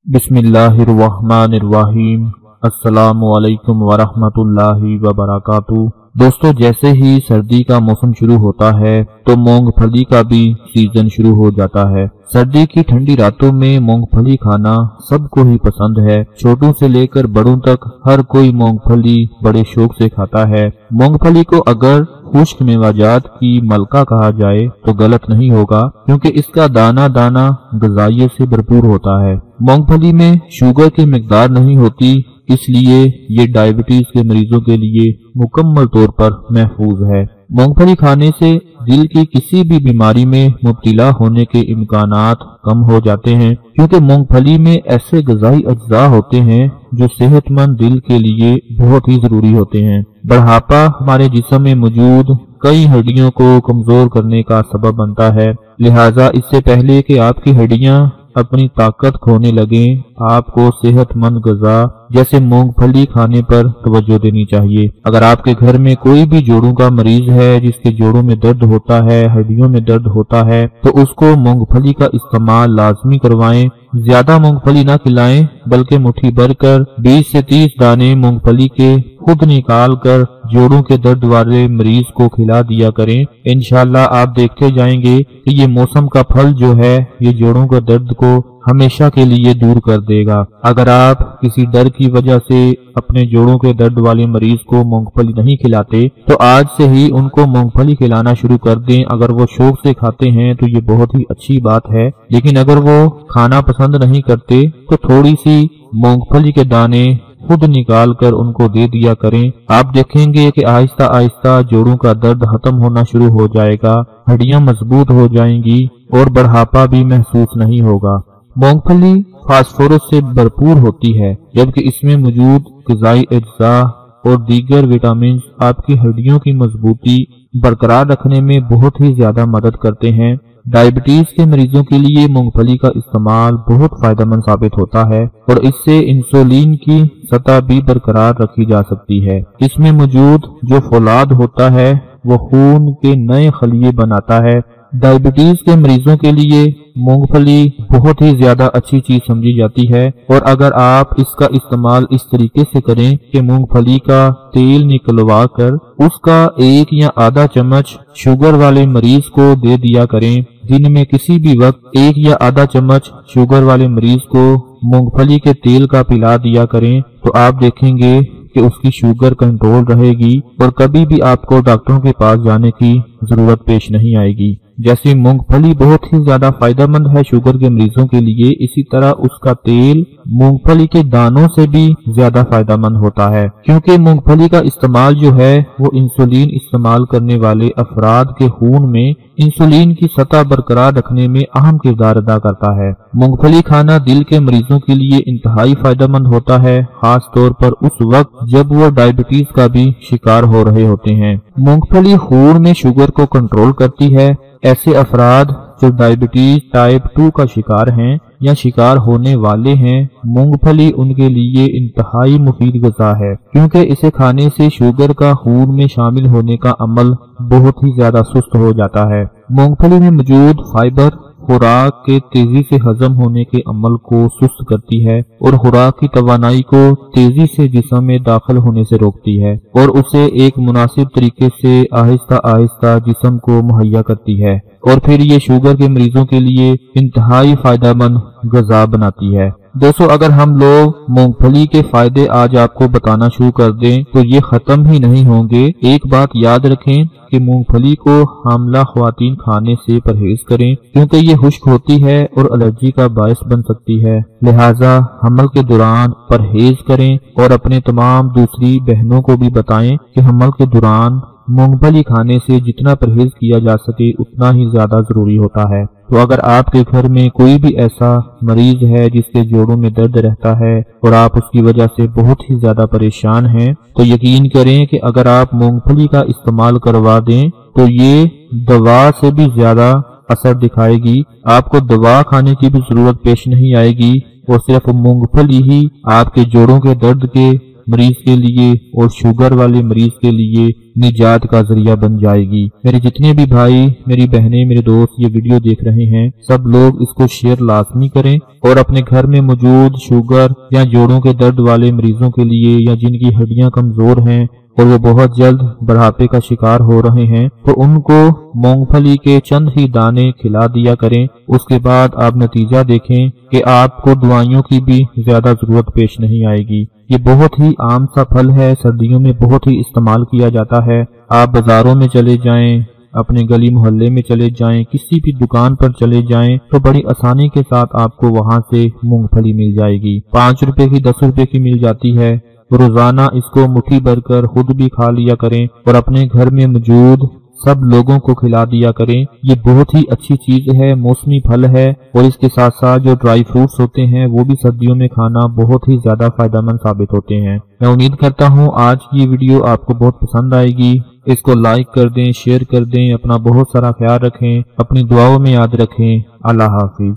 बिस्मिल्लाहिर्रहमानिर्रहीम। अस्सलामु अलैकुम वरहमतुल्लाहि वबरकातुहू। दोस्तों, जैसे ही सर्दी का मौसम शुरू होता है तो मूंगफली का भी सीजन शुरू हो जाता है। सर्दी की ठंडी रातों में मूंगफली खाना सबको ही पसंद है। छोटों से लेकर बड़ों तक हर कोई मूंगफली बड़े शौक से खाता है। मूंगफली को अगर खुश्क मेवाजात की मलका कहा जाए तो गलत नहीं होगा, क्योंकि इसका दाना दाना ग़िज़ाइयत से भरपूर होता है। मूंगफली में शुगर की मिकदार नहीं होती, इसलिए ये डायबिटीज के मरीजों के लिए मुकम्मल तौर पर महफूज है। मूंगफली खाने से दिल की किसी भी बीमारी में मुब्तला होने के इम्कानात कम हो जाते हैं, क्योंकि मूंगफली में ऐसे ग़िज़ाई अज्जा होते हैं जो सेहतमंद दिल के लिए बहुत ही जरूरी होते हैं। बढ़ापा हमारे जिस्म में मौजूद कई हड्डियों को कमजोर करने का सबब बनता है। लिहाजा इससे पहले कि आपकी हड्डियां अपनी ताकत खोने लगें, आपको सेहतमंद ग़िज़ा जैसे मूंगफली खाने पर तवज्जो देनी चाहिए। अगर आपके घर में कोई भी जोड़ों का मरीज है, जिसके जोड़ों में दर्द होता है, हड्डियों में दर्द होता है, तो उसको मूंगफली का इस्तेमाल लाजमी करवाएं। ज्यादा मूंगफली ना खिलाएं, बल्कि मुट्ठी भर कर 20 से 30 दाने मूंगफली के खुद निकाल कर जोड़ों के दर्द वाले मरीज को खिला दिया करें। इंशाल्लाह आप देखते जाएंगे कि ये मौसम का फल जो है ये जोड़ों के दर्द को हमेशा के लिए दूर कर देगा। अगर आप किसी डर की वजह से अपने जोड़ों के दर्द वाले मरीज को मूंगफली नहीं खिलाते तो आज से ही उनको मूंगफली खिलाना शुरू कर दें। अगर वो शौक से खाते हैं तो ये बहुत ही अच्छी बात है, लेकिन अगर वो खाना पसंद नहीं करते तो थोड़ी सी मूंगफली के दाने खुद निकाल कर उनको दे दिया करें। आप देखेंगे कि आहिस्ता आहिस्ता जोड़ों का दर्द खत्म होना शुरू हो जाएगा, हड्डियां मजबूत हो जाएंगी और बढ़ापा भी महसूस नहीं होगा। मूंगफली फास्फोरस से भरपूर होती है, जबकि इसमें मौजूद ग़िज़ाई अज्जा और दीगर विटामिन आपकी हड्डियों की मजबूती बरकरार रखने में बहुत ही ज्यादा मदद करते हैं। डायबिटीज के मरीजों के लिए मूंगफली का इस्तेमाल बहुत फायदेमंद साबित होता है और इससे इंसुलिन की सतह भी बरकरार रखी जा सकती है। इसमें मौजूद जो फौलाद होता है वो खून के नए खलिये बनाता है। डायबिटीज के मरीजों के लिए मूंगफली बहुत ही ज्यादा अच्छी चीज समझी जाती है, और अगर आप इसका इस्तेमाल इस तरीके से करें कि मूंगफली का तेल निकलवा कर उसका 1 या आधा चम्मच शुगर वाले मरीज को दे दिया करें। दिन में किसी भी वक्त 1 या आधा चम्मच शुगर वाले मरीज को मूंगफली के तेल का पिला दिया करें, तो आप देखेंगे कि उसकी शुगर कंट्रोल रहेगी और कभी भी आपको डॉक्टरों के पास जाने की जरूरत पेश नहीं आएगी। जैसे मूंगफली बहुत ही ज्यादा फायदेमंद है शुगर के मरीजों के लिए, इसी तरह उसका तेल मूंगफली के दानों से भी ज्यादा फायदेमंद होता है, क्योंकि मूंगफली का इस्तेमाल जो है वो इंसुलिन इस्तेमाल करने वाले अफराद के खून में इंसुलिन की सतह बरकरार रखने में अहम किरदार अदा करता है। मूंगफली खाना दिल के मरीजों के लिए इंतहाई फायदेमंद होता है, खास तौर पर उस वक्त जब वो डायबिटीज का भी शिकार हो रहे होते हैं। मूंगफली खून में शुगर को कंट्रोल करती है। ऐसे अफराद जो डायबिटीज टाइप 2 का शिकार हैं या शिकार होने वाले हैं, मूंगफली उनके लिए इंतहाई मुफीद ग़िज़ा है, क्योंकि इसे खाने से शुगर का खून में शामिल होने का अमल बहुत ही ज्यादा सुस्त हो जाता है। मूंगफली में मौजूद फाइबर खुराक के तेजी से हजम होने के अमल को सुस्त करती है और खुराक की तवानाई को तेजी से जिस्म में दाखिल होने से रोकती है और उसे एक मुनासिब तरीके से आहिस्ता आहिस्ता जिस्म को मुहैया करती है, और फिर ये शुगर के मरीजों के लिए इंतहाई फायदेमंद ग़िज़ा बनाती है। दोस्तों, अगर हम लोग मूंगफली के फायदे आज आपको बताना शुरू कर दें तो ये खत्म ही नहीं होंगे। एक बात याद रखें कि मूंगफली को हामला ख्वातीन खाने से परहेज करें, क्योंकि ये खुश्क होती है और एलर्जी का बायस बन सकती है। लिहाजा हमल के दौरान परहेज करें और अपने तमाम दूसरी बहनों को भी बताएं कि हमल के दौरान मूंगफली खाने से जितना परहेज किया जा सके उतना ही ज्यादा जरूरी होता है। तो अगर आपके घर में कोई भी ऐसा मरीज है जिसके जोड़ों में दर्द रहता है और आप उसकी वजह से बहुत ही ज्यादा परेशान हैं, तो यकीन करें कि अगर आप मूंगफली का इस्तेमाल करवा दें तो ये दवा से भी ज्यादा असर दिखाएगी। आपको दवा खाने की भी जरूरत पेश नहीं आएगी और सिर्फ मूंगफली ही आपके जोड़ों के दर्द के मरीज के लिए और शुगर वाले मरीज के लिए निजात का जरिया बन जाएगी। मेरे जितने भी भाई, मेरी बहनें, मेरे दोस्त ये वीडियो देख रहे हैं, सब लोग इसको शेयर लाजमी करें और अपने घर में मौजूद शुगर या जोड़ों के दर्द वाले मरीजों के लिए, या जिनकी हड्डियां कमजोर हैं और वो बहुत जल्द बुढ़ापे का शिकार हो रहे हैं, तो उनको मूंगफली के चंद ही दाने खिला दिया करें। उसके बाद आप नतीजा देखें कि आपको दवाइयों की भी ज्यादा जरूरत पेश नहीं आएगी। ये बहुत ही आम सा फल है, सर्दियों में बहुत ही इस्तेमाल किया जाता है। आप बाजारों में चले जाएं, अपने गली मोहल्ले में चले जाएं, किसी भी दुकान पर चले जाएं, तो बड़ी आसानी के साथ आपको वहां से मूंगफली मिल जाएगी। 5 रुपए की, 10 रुपए की मिल जाती है। रोजाना इसको मुट्ठी भरकर खुद भी खा लिया करें और अपने घर में मौजूद सब लोगों को खिला दिया करें। ये बहुत ही अच्छी चीज है, मौसमी फल है और इसके साथ साथ जो ड्राई फ्रूट्स होते हैं वो भी सर्दियों में खाना बहुत ही ज्यादा फायदेमंद साबित होते हैं। मैं उम्मीद करता हूँ आज की वीडियो आपको बहुत पसंद आएगी। इसको लाइक कर दें, शेयर कर दें, अपना बहुत सारा ख्याल रखें, अपनी दुआओं में याद रखें। अल्लाह हाफिज।